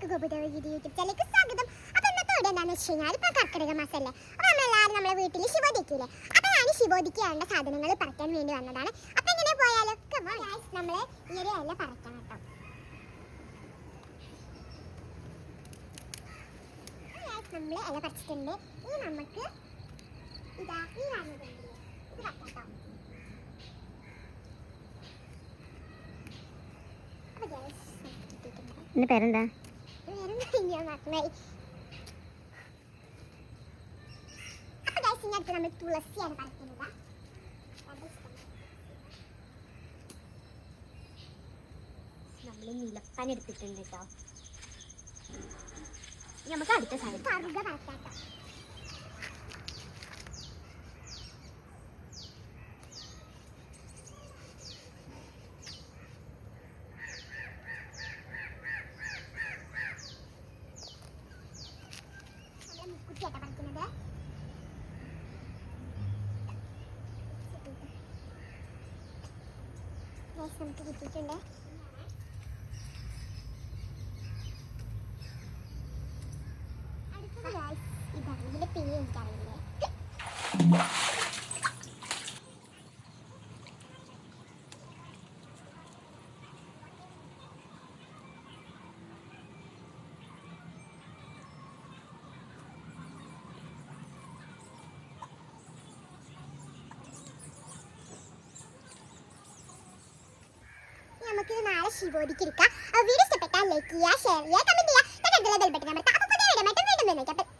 YouTube ചാനലിലേക്ക് സ്വാഗതം. അപ്പോൾ ഇന്നത്തെ വീഡിയോ എന്താണെന്ന് വെച്ച് കഴിഞ്ഞാൽ ഇപ്പോൾ കർക്കിടക മാസമല്ലേ, അപ്പോൾ നമ്മളെല്ലാവരും നമ്മളെ വീട്ടിൽ ശിവോദിക്കില്ലേ, അപ്പോൾ ഞാൻ ശിവോദിക്ക് വേണ്ട സാധനങ്ങൾ പറിക്കാൻ വേണ്ടി വന്നതാണ്. അപ്പോൾ ഇങ്ങനെ പോയാലോ, നമ്മൾ ഈ ഒരു ഇല പറിക്കണം കേട്ടോ. നമ്മൾ ഇല പറിച്ചിട്ടുണ്ട്. ഇനി നമുക്ക് ഇതാ ഈ കാണുന്നത് ഇത് പറിക്കാം. എന്റെ പേരെന്താ? നമ്മൾ തുളസിയാണ് പറിക്കുന്നത്. നമ്മൾ നിലപ്പാൻ എടുത്തിട്ടുണ്ട് കേട്ടോ. നമുക്ക് അടുത്ത സാധനം കറുക പറിക്കാം. കുട്ടിയായിട്ടാ പറിക്കുന്നത്. നമുക്ക് കിട്ടിയിട്ടുണ്ട്. അടുത്തത് ഇതാണ്. ഇതിന്റെ പേര് എനിക്കറിയില്ലേ. നമുക്കിത് നാളെ ശിവോദിക്ക് എടുക്കാം. വീഡിയോ ഇഷ്ടപ്പെട്ടാൽ ലൈക്ക് ചെയ്യുക, ഷെയർ ചെയ്യുക, കമന്റ് ചെയ്യുക, തൊട്ടടുത്തുള്ള ബെൽ ബട്ടൺ അമർത്തുക. അപ്പോൾ പുതിയ വീഡിയോ വീണ്ടും വന്നേക്കാം.